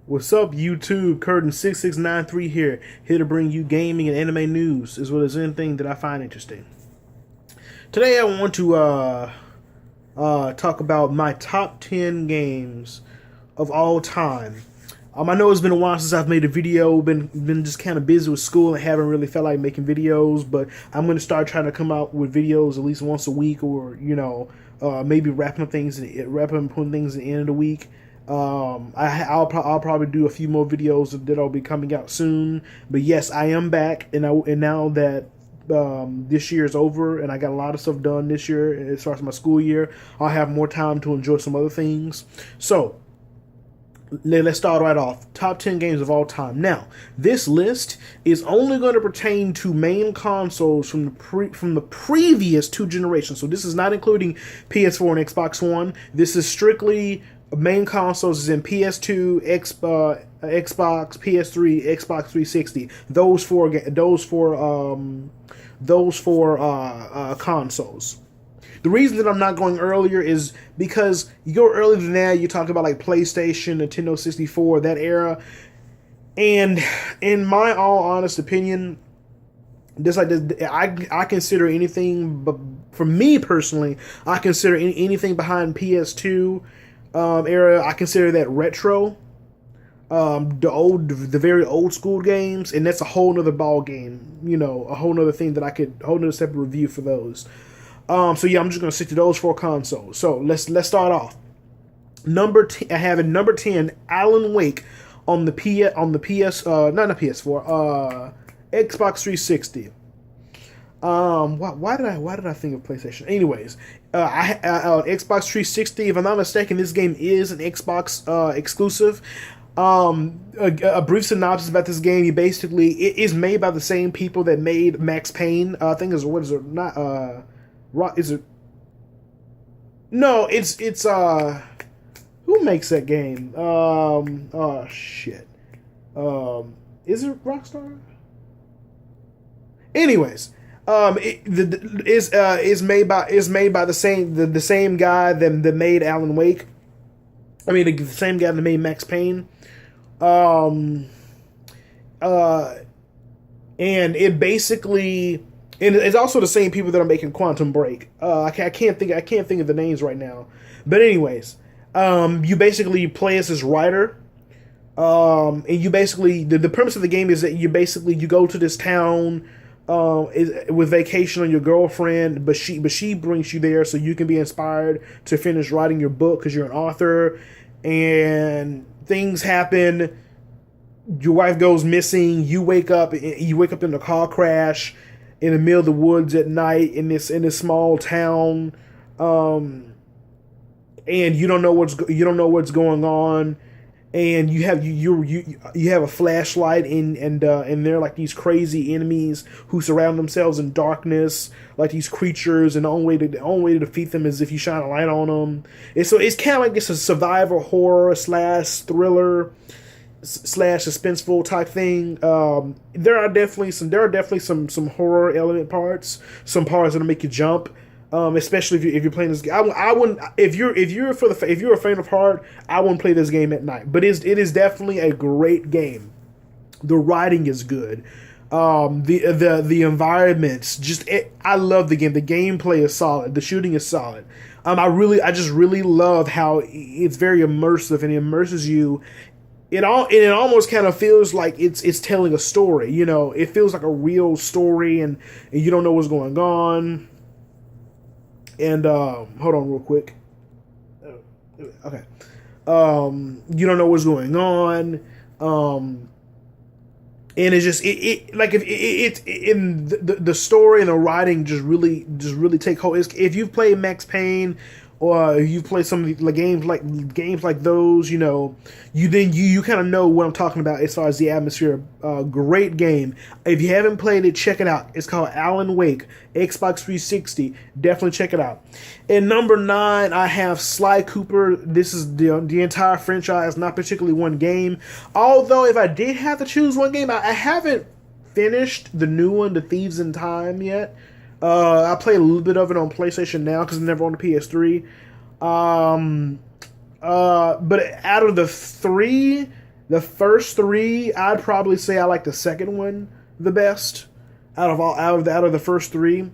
What's up, YouTube? Curtain6693 here to bring you gaming and anime news, as well as anything that I find interesting. Today, I want to talk about my top 10 games of all time. I know it's been a while since I've made a video. Been just kind of busy with school and haven't really felt like making videos. But I'm going to start trying to come out with videos at least once a week, or maybe wrapping putting things at the end of the week. I'll probably do a few more videos that'll be coming out soon. But yes, I am back, and now that this year is over and I got a lot of stuff done this year as far as my school year, I'll have more time to enjoy some other things. So let's start right off. Top 10 games of all time. Now, this list is only going to pertain to main consoles from the previous two generations. So this is not including PS4 and Xbox One. This is strictly main consoles is in PS2, Xbox, PS3, Xbox 360. Those four consoles. The reason that I'm not going earlier is because you go earlier than that, you talk about like PlayStation, Nintendo 64, that era. And in my all honest opinion, I consider anything, but for me personally, I consider anything behind PS2 era, I consider that retro. The very old school games, and that's a whole nother ball game. A whole nother thing that whole nother separate review for those. So yeah, I'm just gonna stick to those four consoles. So let's start off. I have at number 10 Alan Wake on the not PS4, Xbox 360. Why did I think of PlayStation? Anyways, Xbox 360. If I'm not mistaken, this game is an Xbox exclusive. A brief synopsis about this game. It is made by the same people that made Max Payne. I think what is it? Not is it? No, it's who makes that game? Oh shit. Is it Rockstar? Anyways, is made by the same guy that made Alan Wake. I mean, the same guy that made Max Payne. And it basically, and it's also the same people that are making Quantum Break. I can't think of the names right now. But anyways, you basically play as this writer. And you basically the premise of the game is that you go to this town with vacation on your girlfriend, but she brings you there so you can be inspired to finish writing your book because you're an author, and things happen. Your wife goes missing. You wake up in a car crash in the middle of the woods at night in this small town, and you don't know what's going on. And you have a flashlight, and they're like these crazy enemies who surround themselves in darkness, like these creatures, and the only way to defeat them is if you shine a light on them. And so it's kind of like it's a survival horror slash thriller slash suspenseful type thing. There are definitely some horror element parts, some parts that'll make you jump. Especially if you're playing this game, I wouldn't. If you're a fan of horror, I wouldn't play this game at night. But it is definitely a great game. The writing is good. The environments, I love the game. The gameplay is solid. The shooting is solid. I just really love how it's very immersive, and it immerses you. It almost kind of feels like it's telling a story. It feels like a real story, and you don't know what's going on. And hold on real quick. Okay. You don't know what's going on. And it's just like if in the story and the writing just really take hold. If you've played Max Payne, or if you've played some of the games like those, you kind of know what I'm talking about as far as the atmosphere. Great game. If you haven't played it, check it out. It's called Alan Wake, Xbox 360. Definitely check it out. In number 9, I have Sly Cooper. This is the entire franchise, not particularly one game. Although if I did have to choose one game, I haven't finished the new one, The Thieves in Time, yet. I played a little bit of it on PlayStation Now because it's never on the PS3. But out of the three, The first three, I'd probably say I like the second one the best out of the first three.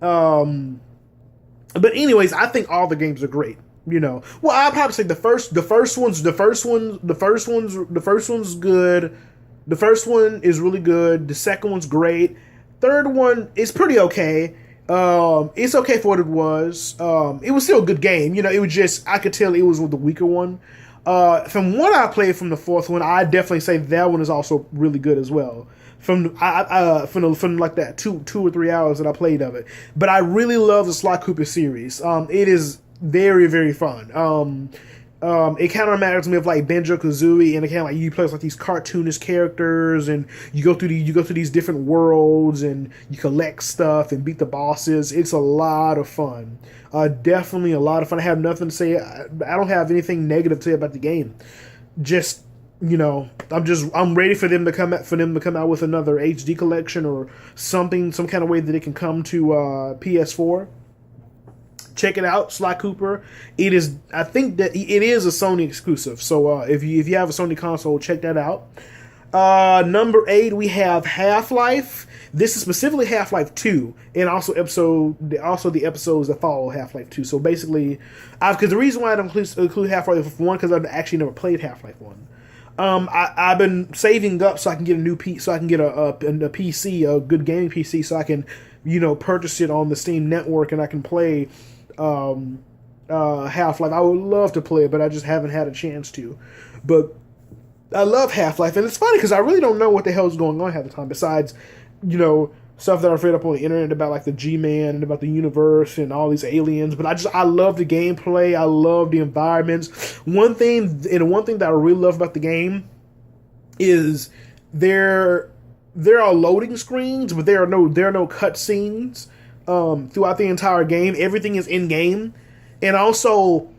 Um, but anyways, I think all the games are great. You know, well, I'd probably say the first one's good. The first one is really good. The second one's great. Third one is pretty okay. It's okay for what it was. It was still a good game. You know, it was just I could tell it was the weaker one. From what I played from the fourth one, I definitely say that one is also really good as well. From like that 2 or 3 hours that I played of it, but I really love the Sly Cooper series. It is very very fun. It kind of reminds me of like Banjo-Kazooie, and it kind of like you play with like these cartoonish characters, and you go through these different worlds, and you collect stuff and beat the bosses. It's a lot of fun. Definitely a lot of fun. I have nothing to say. I don't have anything negative to say about the game. Just, you know, I'm ready for them to come out with another HD collection or something, some kind of way that it can come to PS4. Check it out, Sly Cooper. It is, I think that it is a Sony exclusive. So if you have a Sony console, check that out. Number 8, we have Half-Life. This is specifically Half-Life 2, and also the episodes that follow Half-Life 2. So basically, because the reason why I don't include Half-Life 1, because I've actually never played Half-Life 1. I've been saving up so I can get a PC, a good gaming PC, so I can, you know, purchase it on the Steam network and I can play Half-Life. I would love to play it, but I just haven't had a chance to. But I love Half-Life, and it's funny because I really don't know what the hell is going on half the time, besides, you know, stuff that I've read up on the internet about like the G-Man and about the universe and all these aliens. But I love the gameplay. I love the environments. One thing that I really love about the game is there are loading screens, but there are no cutscenes throughout the entire game. Everything is in game, and also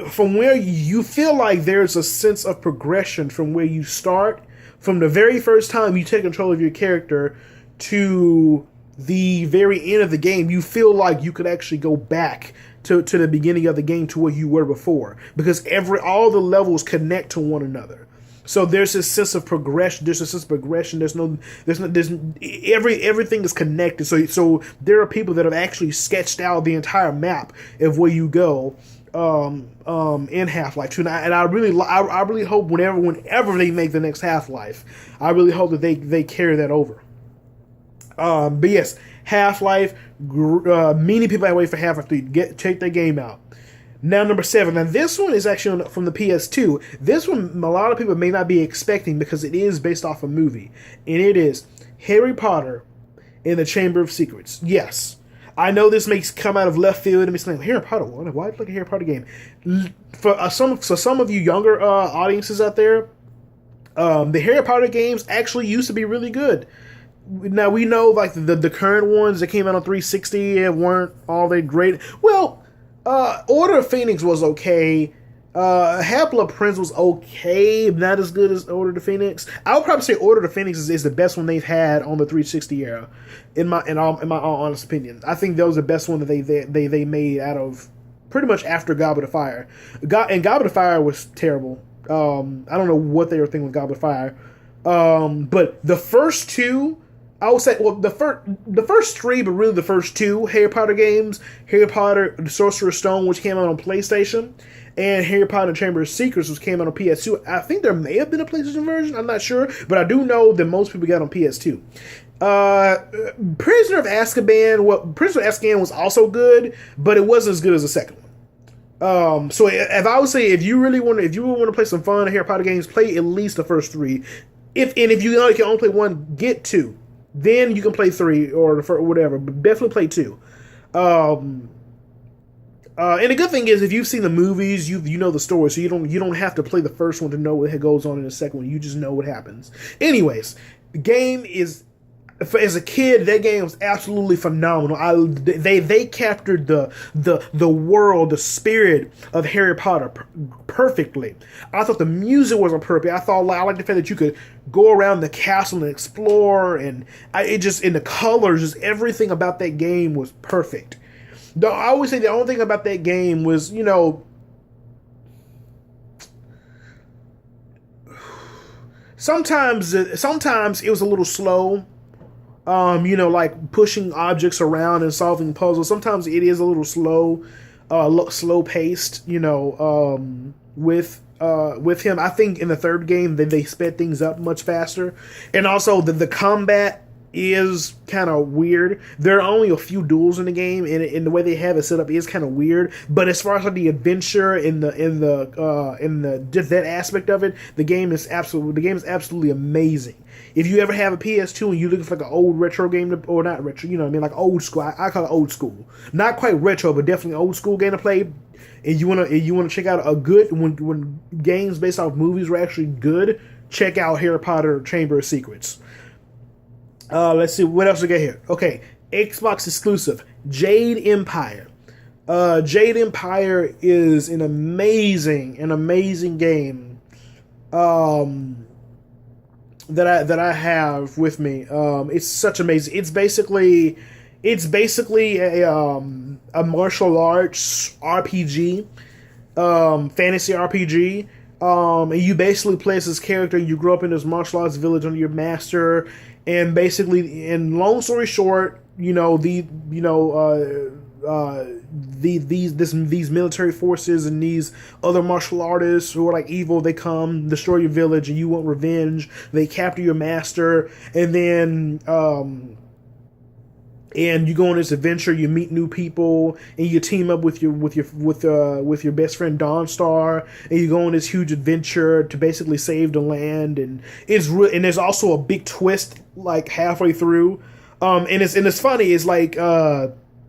from where you feel like there's a sense of progression from where you start, from the very first time you take control of your character to the very end of the game. You feel like you could actually go back to the beginning of the game to where you were before, because all the levels connect to one another. So there's this sense of progression. Everything is connected. So there are people that have actually sketched out the entire map of where you go in Half-Life 2, and I really hope whenever they make the next Half-Life, I really hope that they carry that over. But yes, Half-Life. Many people have waited for Half-Life 3. Check that game out. Now, number 7. Now, this one is actually from the PS2. This one, a lot of people may not be expecting because it is based off a movie. And it is Harry Potter and the Chamber of Secrets. Yes. I know this makes come out of left field and it's like, Harry Potter, why do you like a Harry Potter game? For some of you younger audiences out there, the Harry Potter games actually used to be really good. Now, we know like the current ones that came out on 360 weren't all that great. Well, Order of Phoenix was okay. Half-Blood Prince was okay, not as good as Order of Phoenix. I would probably say Order of Phoenix is the best one they've had on the 360 era, in my honest opinion. I think that was the best one that they made out of pretty much after Goblet of Fire. And Goblet of Fire was terrible. I don't know what they were thinking with Goblet of Fire. But the first two, I would say, well, the first three, but really the first two Harry Potter games, Harry Potter the Sorcerer's Stone, which came out on PlayStation, and Harry Potter and the Chamber of Secrets, which came out on PS2. I think there may have been a PlayStation version, I'm not sure, but I do know that most people got on PS2. Prisoner of Azkaban was also good, but it wasn't as good as the second one. So if I would say if you really want to play some fun Harry Potter games, play at least the first three. If you can only play one, get two. Then you can play 3 or whatever, but definitely play 2. And the good thing is, if you've seen the movies, you know the story, so you don't have to play the first one to know what goes on in the second one. You just know what happens. Anyways, the game is, as a kid, that game was absolutely phenomenal. They captured the world, the spirit of Harry Potter perfectly. I thought the music wasn't perfect. I like the fact that you could go around the castle and explore, and in the colors, just everything about that game was perfect. I always say the only thing about that game was, sometimes it was a little slow. Like pushing objects around and solving puzzles. Sometimes it is a little slow, slow paced. With him, I think in the third game they sped things up much faster, and also the combat is kind of weird. There are only a few duels in the game, and the way they have it set up is kind of weird. But as far as like the adventure in the just that aspect of it, the game is absolutely amazing. If you ever have a PS2 and you're looking for like an old retro game or not retro, you know what I mean, like old school. I call it old school, not quite retro, but definitely old school game to play. And you wanna check out a good when games based off movies were actually good. Check out Harry Potter Chamber of Secrets. Let's see what else we got here. Okay, Xbox exclusive Jade Empire. Jade Empire is an amazing game. That I have with me. It's such amazing. It's basically a martial arts RPG, fantasy RPG. And you basically play as this character. You grow up in this martial arts village under your master, and basically, in long story short, these military forces and these other martial artists who are like evil, they come destroy your village, and you want revenge. They capture your master, and then and you go on this adventure. You meet new people, and you team up with your best friend Dawnstar, and you go on this huge adventure to basically save the land. And and there's also a big twist like halfway through, and it's funny. It's like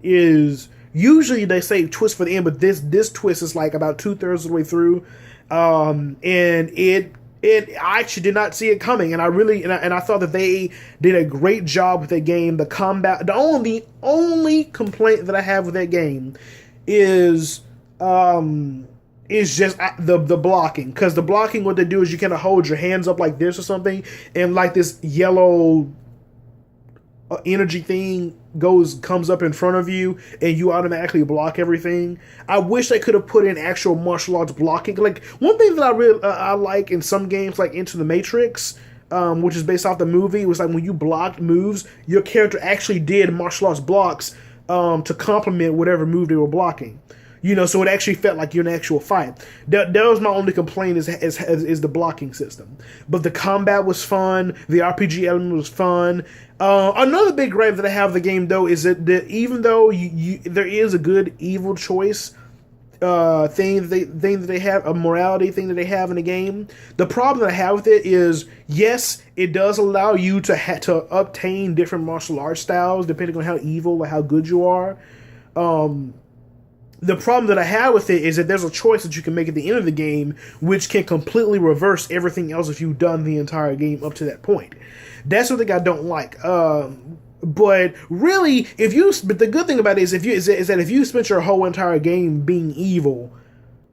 is usually they say twist for the end, but this twist is like about 2/3 of the way through, and I actually did not see it coming, and I thought that they did a great job with that game. The combat, the only complaint that I have with that game is just the blocking, because the blocking, what they do is you kind of hold your hands up like this or something, and like this yellow energy thing comes up in front of you, and you automatically block everything. I wish they could have put in actual martial arts blocking. Like one thing that I really I like in some games, like Into the Matrix, which is based off the movie, was like when you blocked moves, your character actually did martial arts blocks to complement whatever move they were blocking. So it actually felt like you're in an actual fight. That was my only complaint is the blocking system. But the combat was fun. The RPG element was fun. Another big gripe that I have with the game, though, is that even though there is a good evil choice thing that they have, a morality thing that they have in the game, the problem that I have with it is, yes, it does allow you to obtain different martial arts styles depending on how evil or how good you are. The problem that I have with it is that there's a choice that you can make at the end of the game, which can completely reverse everything else if you've done the entire game up to that point. That's something I don't like. But really, but the good thing about it is that if you spent your whole entire game being evil,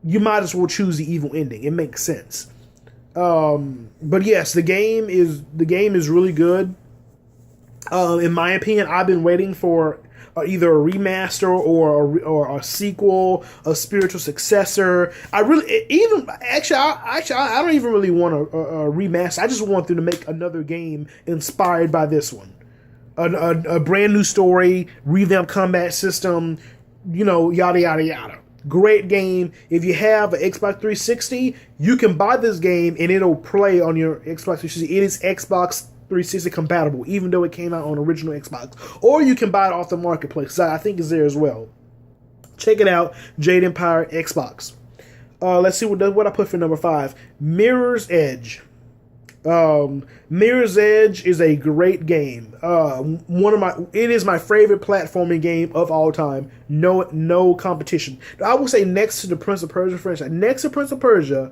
you might as well choose the evil ending. It makes sense. But yes, the game is really good. In my opinion, I've been waiting for either a remaster or a sequel, a spiritual successor. I don't even really want a remaster. I just want them to make another game inspired by this one, a brand new story, revamped combat system, yada yada yada. Great game. If you have an Xbox 360, you can buy this game and it'll play on your Xbox 360. It is Xbox 360 compatible, even though it came out on original Xbox. Or you can buy it off the marketplace. I think it's there as well. Check it out. Jade Empire Xbox. Let's see what I put for number 5. Mirror's Edge. Mirror's Edge is a great game. It is my favorite platforming game of all time. No competition. I will say next to the Prince of Persia franchise. Next to Prince of Persia,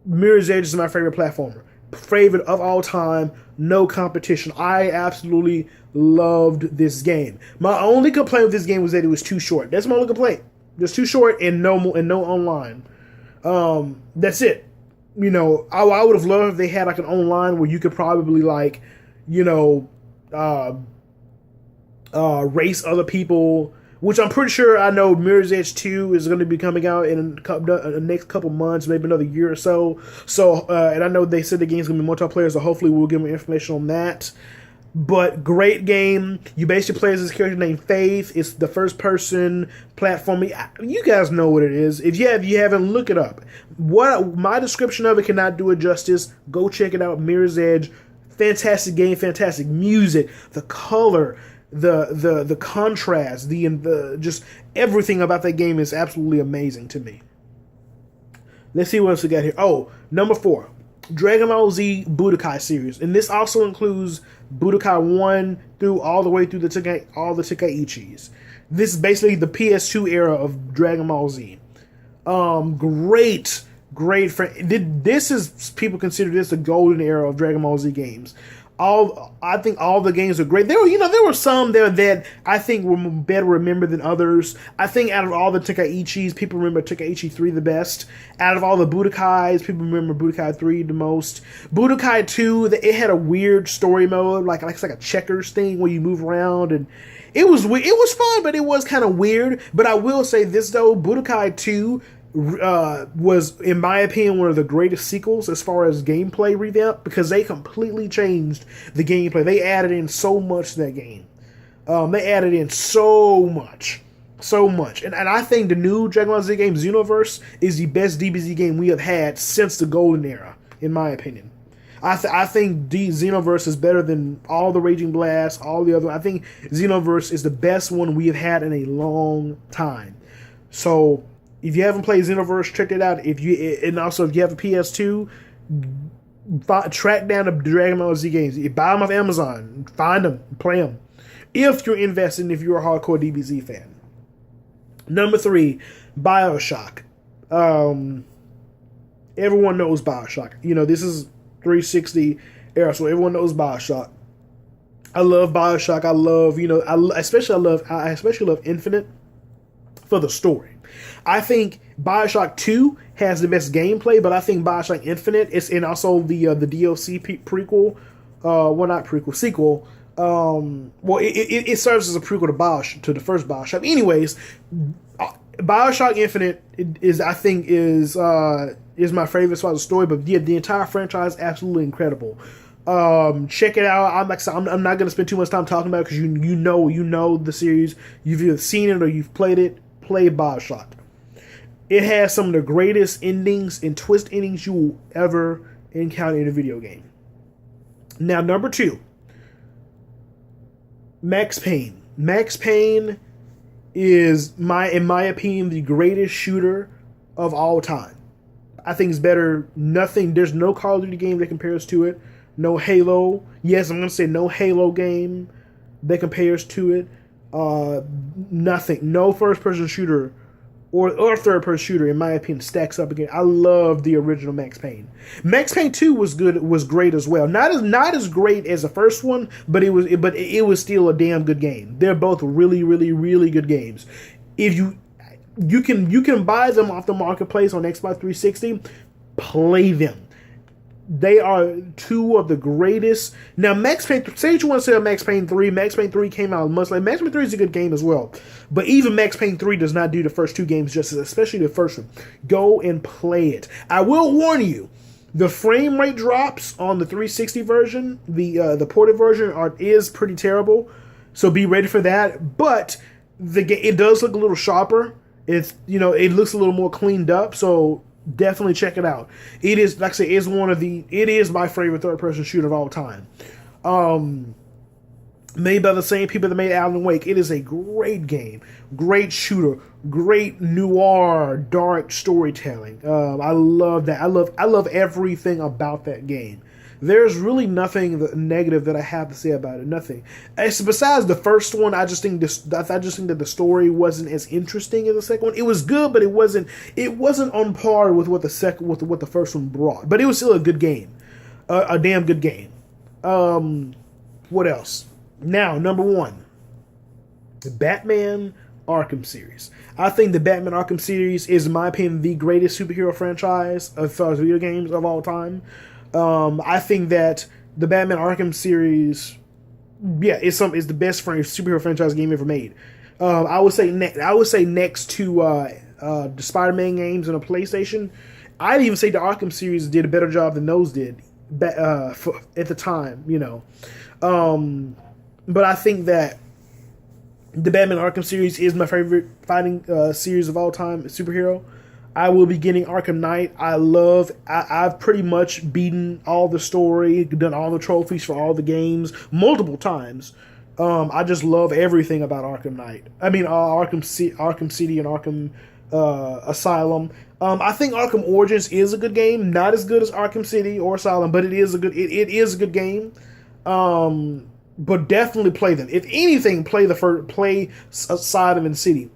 Mirror's Edge is my favorite platformer. Favorite of all time, no competition. I absolutely loved this game. My only complaint with this game was that it was too short. That's my only complaint. Just too short and no online. That's it. I would have loved if they had like an online where you could probably race other people which I'm pretty sure I know Mirror's Edge 2 is going to be coming out in the next couple months, maybe another year or so. So, and I know they said the game's going to be multiplayer, so hopefully we'll get more information on that. But great game. You basically play as this character named Faith. It's the first person platforming. You guys know what it is. If you haven't, look it up. What my description of it cannot do it justice. Go check it out. Mirror's Edge. Fantastic game, fantastic music, the color, the contrast, the just everything about that game is absolutely amazing to me. Let's see what else we got here. Oh, number 4. Dragon Ball Z Budokai series, and this also includes Budokai 1 through all the way through all the Tenkaichis. This is basically the PS2 era of Dragon Ball Z. Great This is, people consider this the golden era of Dragon Ball Z games. I think all the games are great. There were some there that I think were better remembered than others. I think out of all the Tenkaichis, people remember Tenkaichi 3 the best. Out of all the Budokais, people remember Budokai 3 the most. Budokai 2, it had a weird story mode, like it's like a checkers thing where you move around, and it was fun, but it was kind of weird. But I will say this though, Budokai 2 was, in my opinion, one of the greatest sequels as far as gameplay revamp, because they completely changed the gameplay. They added in so much to that game. They added in so much. And I think the new Dragon Ball Z game, Xenoverse, is the best DBZ game we have had since the golden era, in my opinion. I think Xenoverse is better than all the Raging Blast, all the other. I think Xenoverse is the best one we have had in a long time. So if you haven't played Xenoverse, check it out. If you have a PS2, track down the Dragon Ball Z games. You buy them off Amazon, find them, play them. If you're invested, if you're a hardcore DBZ fan. Number 3, BioShock. Everyone knows BioShock. This is 360 era, so everyone knows BioShock. I love BioShock. I especially love Infinite for the story. I think BioShock 2 has the best gameplay, but I think BioShock Infinite and also the DLC prequel, sequel. It serves as a prequel to BioShock, to the first BioShock. Anyways, BioShock Infinite is my favorite as far as the story, but the entire franchise is absolutely incredible. Check it out. I'm not going to spend too much time talking about it because you know the series. You've either seen it or you've played it. Play BioShock. It has some of the greatest endings and twist endings you will ever encounter in a video game. Now, number 2, Max Payne. Max Payne is, in my opinion, the greatest shooter of all time. I think it's better. There's no Call of Duty game that compares to it. No Halo. Yes, I'm going to say no Halo game that compares to it. Nothing. No first-person shooter or third-person shooter, in my opinion, stacks up again. I love the original Max Payne. Max Payne 2 was great as well. Not as great as the first one, but it was still a damn good game. They're both really, really, really good games. If you can buy them off the marketplace on Xbox 360, play them. They are 2 of the greatest. Now, Max Payne, say what you want to say of Max Payne 3. Max Payne 3 came out much later. Max Payne 3 is a good game as well. But even Max Payne 3 does not do the first 2 games justice, especially the first one. Go and play it. I will warn you, the frame rate drops on the 360 version, the ported version, is pretty terrible. So be ready for that. But it does look a little sharper. It looks a little more cleaned up. So definitely check it out. It is, like I say, it is my favorite third-person shooter of all time. Made by the same people that made Alan Wake. It is a great game, great shooter, great noir, dark storytelling. I love that. I love everything about that game. There's really nothing negative that I have to say about it. Nothing. Besides the first one, I just think that the story wasn't as interesting as the second one. It was good, but it wasn't on par with what the first one brought. But it was still a good game, a damn good game. What else? Now, number 1, the Batman Arkham series. I think the Batman Arkham series is, in my opinion, the greatest superhero franchise as far as video games of all time. I think that the Batman Arkham series, is the best superhero franchise game ever made. I would say next to the Spider-Man games on a PlayStation. I'd even say the Arkham series did a better job than those did at the time, you know. But I think that the Batman Arkham series is my favorite fighting series of all time, superhero. I will be getting Arkham Knight. I've pretty much beaten all the story, done all the trophies for all the games multiple times. I just love everything about Arkham Knight. I mean, Arkham City and Arkham Asylum. I think Arkham Origins is a good game. Not as good as Arkham City or Asylum, but it is a good game. But definitely play them. If anything, play Asylum and City.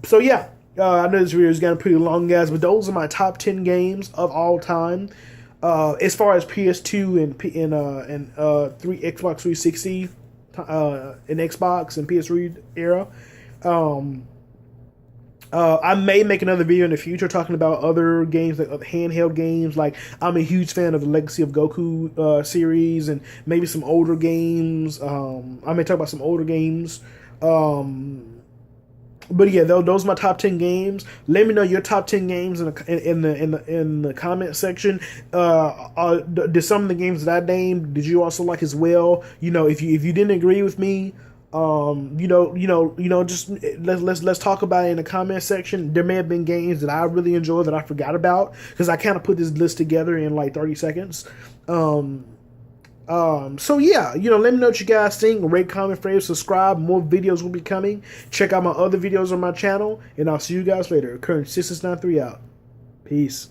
So yeah, I know this video is getting pretty long, guys, but those are my top 10 games of all time. As far as PS2 and Xbox 360, and Xbox and PS3 era. I may make another video in the future talking about other games, like handheld games. Like, I'm a huge fan of the Legacy of Goku series, and maybe some older games. I may talk about some older games. But yeah, those are my top 10 games. Let me know your top 10 games in the comment section. Did some of the games that I named, did you also like as well? You know, if you didn't agree with me, just let's talk about it in the comment section. There may have been games that I really enjoyed that I forgot about, because I kind of put this list together in like 30 seconds. So yeah, let me know what you guys think. Rate, comment, favorite, subscribe. More videos will be coming. Check out my other videos on my channel, and I'll see you guys later. Current 6693 out. Peace.